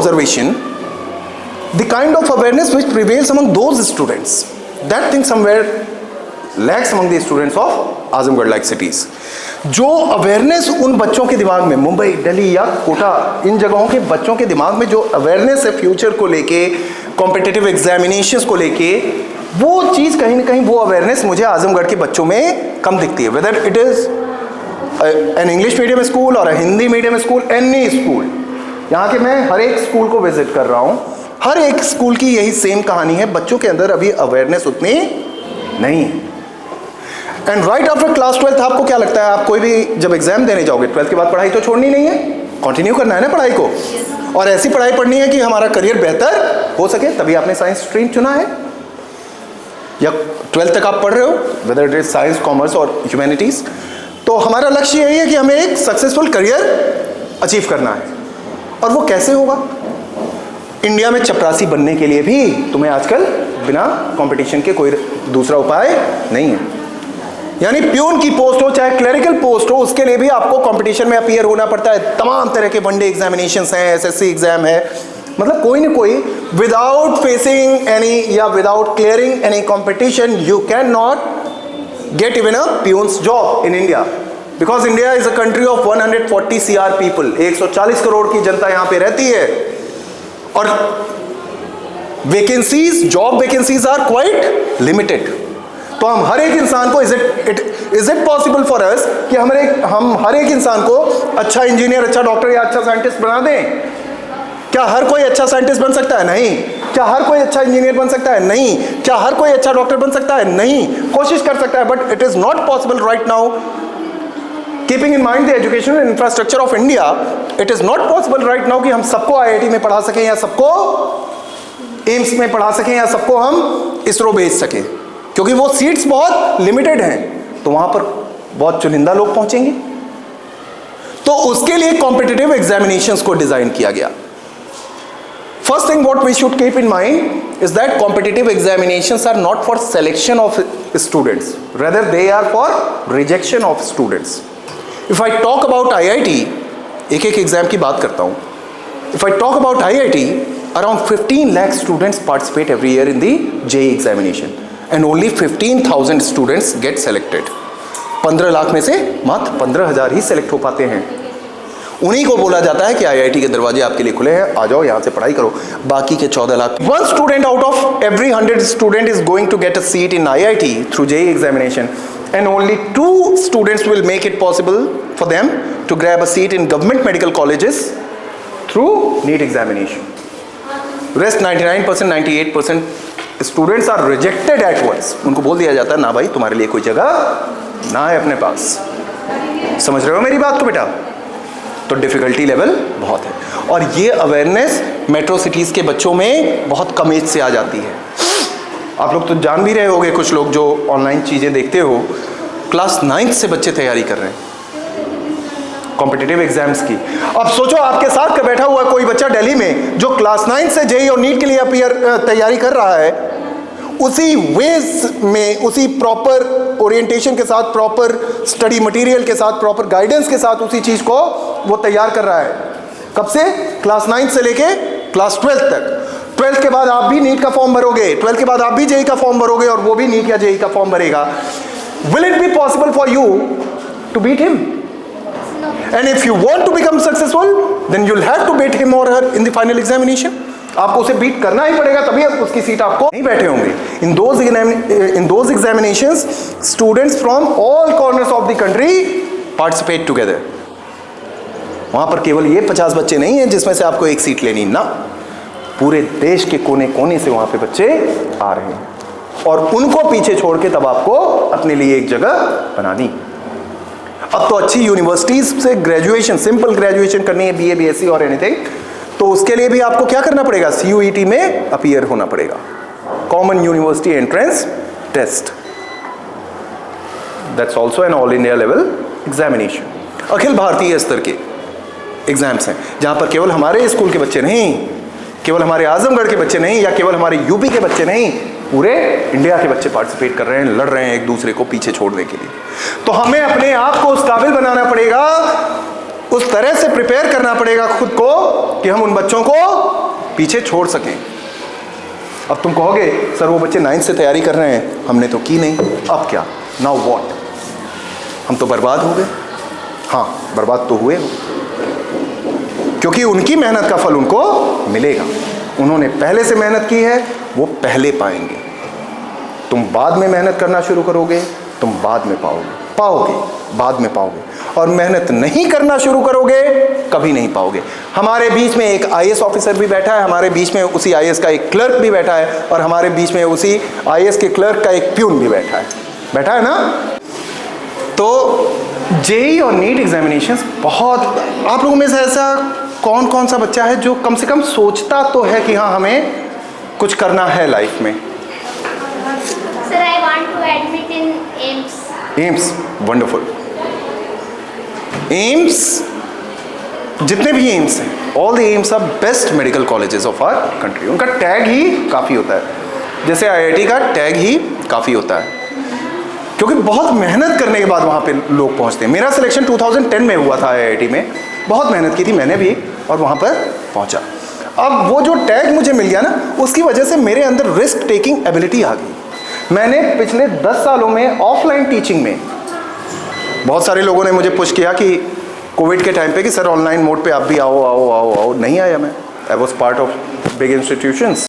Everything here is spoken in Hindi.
observation, the kind of awareness which prevails among those students, that thing somewhere lacks among the students of Azamgarh like cities. जो अवेयरनेस उन बच्चों के दिमाग में, मुंबई, दिल्ली या कोटा, इन जगहों के बच्चों के दिमाग में जो अवेयरनेस है फ्यूचर को लेके, कॉम्पिटिटिव एग्जामिनेशंस को लेके, वो चीज़ कहीं ना कहीं वो अवेयरनेस मुझे आजमगढ़ के बच्चों में कम दिखती है. Whether it is an English medium school और Hindi medium school, any school, यहाँ के मैं हर एक स्कूल को विजिट कर रहा हूँ, हर एक स्कूल की यही सेम कहानी है, बच्चों के अंदर अभी अवेयरनेस उतनी नहीं है. एंड राइट आफ्टर क्लास 12 आपको क्या लगता है, आप कोई भी जब एग्जाम देने जाओगे 12th के बाद पढ़ाई तो छोड़नी नहीं है, कंटिन्यू करना है ना पढ़ाई को, और ऐसी पढ़ाई पढ़नी है कि हमारा करियर बेहतर हो सके, तभी आपने साइंस स्ट्रीम चुना है, या 12th तक आप पढ़ रहे हो, whether it is science, commerce और ह्यूमैनिटीज. तो हमारा लक्ष्य यही है कि हमें एक सक्सेसफुल करियर अचीव करना है. और वो कैसे होगा? इंडिया में चपरासी बनने के लिए भी तुम्हें आजकल बिना कंपटीशन के कोई दूसरा उपाय नहीं है. यानी प्यून की पोस्ट हो चाहे क्लरिकल पोस्ट हो, उसके लिए भी आपको कंपटीशन में अपीयर होना पड़ता है. तमाम तरह के वनडे एग्जामिनेशंस हैं, एसएससी एग्जाम है, मतलब कोई ना कोई, विदाउट फेसिंग एनी या without clearing any competition you can not get even a peon's job in India, because India is a country of 140 CR people, 140 crore की जनता यहाँ पे रहती है, और vacancies, job vacancies are quite limited. तो हम हर एक इंसान को, is it possible for us कि हम हर एक इंसान को अच्छा इंजीनियर, अच्छा डॉक्टर या अच्छा साइंटिस्ट बना दें? क्या हर कोई अच्छा साइंटिस्ट बन सकता है? नहीं. क्या हर कोई अच्छा इंजीनियर बन सकता है? नहीं. क्या हर कोई अच्छा डॉक्टर बन सकता है? नहीं. कोशिश कर सकता है, but it is not possible right now. Keeping in mind the educational infrastructure of India, it is not possible right now कि हम सबको IIT में पढ़ा सकें, या सबको एम्स में पढ़ा सकें, या सबको हम इसरो भेज सकें, क्योंकि वो सीट्स बहुत लिमिटेड हैं. तो वहां पर बहुत चुनिंदा लोग पहुंचेंगे. तो उसके लिए कॉम्पिटिटिव एग्जामिनेशंस को डिजाइन किया गया. First thing what we should keep in mind is that competitive examinations are not for selection of students, rather they are for rejection of students. If I talk about IIT, एक एक एग्जाम की बात करता हूं. If I talk about IIT, around 15 lakh students participate every year in the JEE examination and only 15,000 students get selected. 15 lakh में से मात्र 15,000 ही सेलेक्ट हो पाते हैं. उन्हीं को बोला जाता है कि IIT के दरवाजे आपके लिए खुले हैं, आ जाओ यहाँ से पढ़ाई करो. बाकी के 14 lakh, 1 student out of every 100 student is going to get a seat in IIT through JEE examination, and only 2 students will make it possible for them to grab a seat in government medical colleges through NEET examination. Rest 99%, 98% students are rejected at once. उनको बोल दिया जाता है ना भाई तुम्हारे लिए कोई जगह ना है अपने पास. समझ रहे हो मेरी बात को बेटा? तो डिफिकल्टी लेवल बहुत है, और ये अवेयरनेस मेट्रो सिटीज़ के बच्चों में बहुत कम एज से आ जाती है. आप लोग तो जान भी रहे होंगे, कुछ लोग जो ऑनलाइन चीज़ें देखते हो, क्लास 9th से बच्चे तैयारी कर रहे हैं कॉम्पिटिटिव एग्जाम्स की. अब सोचो आपके साथ का बैठा हुआ कोई बच्चा दिल्ली में जो क्लास 9 से JEE और नीट के लिए तैयारी कर रहा है, उसी वेज में, उसी प्रॉपर ओरिएंटेशन के साथ, प्रॉपर स्टडी मटेरियल के साथ, प्रॉपर गाइडेंस के साथ उसी चीज़ को वो तैयार कर रहा है. कब से? क्लास 9 से लेके क्लास 12 तक. 12th के बाद आप भी नीट का फॉर्म भरोगे, 12th के बाद आप भी JEE का फॉर्म भरोगे, और वो भी नीट या JEE का फॉर्म भरेगा. Will it be possible for you to beat him? And if you want to become successful, then you'll have to beat him or her in the final examination. आपको उसे बीट करना ही पड़ेगा, तभी उसकी सीट आपको नहीं बैठे होंगे. In those examinations, students from all corners of the country participate together. वहाँ पर केवल ये 50 बच्चे नहीं हैं जिसमें से आपको एक सीट लेनी, ना, पूरे देश के कोने कोने से वहाँ पे बच्चे आ रहे हैं, और उनको पीछे छोड़ के तब आपको अपने लिए एक जगह बनानी. अब तो अच्छी यूनिवर्सिटीज से ग्रेजुएशन, सिंपल ग्रेजुएशन करनी है, BA BSc और एनीथिंग, तो उसके लिए भी आपको क्या करना पड़ेगा? CUET में अपीयर होना पड़ेगा, common university entrance test. That's also an all India level examination. अखिल भारतीय स्तर के एग्जाम्स हैं जहां पर केवल हमारे स्कूल के बच्चे नहीं, केवल हमारे आजमगढ़ के बच्चे नहीं, या केवल हमारे यूपी के बच्चे नहीं, पूरे इंडिया के बच्चे पार्टिसिपेट कर रहे हैं, लड़ रहे हैं एक दूसरे को पीछे छोड़ने के लिए. तो हमें अपने आप को उस काबिल बनाना पड़ेगा उस तरह से प्रिपेयर करना पड़ेगा खुद को कि हम उन बच्चों को पीछे छोड़ सकें। अब तुम कहोगे सर वो बच्चे 9th से तैयारी कर रहे हैं, हमने तो की नहीं, अब क्या, नाउ व्हाट, हम तो बर्बाद हो गए। हाँ, बर्बाद तो हुए हो, क्योंकि उनकी मेहनत का फल उनको मिलेगा। उन्होंने पहले से मेहनत की है, वो पहले पाएंगे। तुम बाद में मेहनत करना शुरू करोगे, तुम बाद में पाओगे, बाद में पाओगे। और मेहनत नहीं करना शुरू करोगे, कभी नहीं पाओगे। हमारे बीच में एक IAS ऑफिसर भी बैठा है, हमारे बीच में उसी IAS का एक क्लर्क भी बैठा है, और हमारे बीच में उसी IAS के क्लर्क का एक प्यून भी बैठा है ना। तो JEE और नीट एग्जामिनेशंस बहुत, आप लोगों में से ऐसा कौन कौन सा बच्चा है जो कम से कम सोचता तो है कि हाँ हमें कुछ करना है लाइफ में? Sir, I want to admit in AIMS. AIIMS, wonderful. AIIMS, जितने भी एम्स हैं, all the AIIMS are best medical colleges of our country. उनका टैग ही काफ़ी होता है, जैसे IIT का टैग ही काफ़ी होता है, क्योंकि बहुत मेहनत करने के बाद वहाँ पे लोग पहुँचते हैं। मेरा सिलेक्शन 2010 में हुआ था IIT में, बहुत मेहनत की थी मैंने भी, और वहाँ पर पहुँचा। अब वो जो टैग मुझे मिल गया ना, उसकी वजह से मेरे अंदर रिस्क टेकिंग एबिलिटी आ गई। मैंने पिछले 10 सालों में ऑफलाइन टीचिंग में, बहुत सारे लोगों ने मुझे पुश किया कि कोविड के टाइम पे कि सर ऑनलाइन मोड पे आप भी आओ, नहीं आया मैं। I was part of big institutions.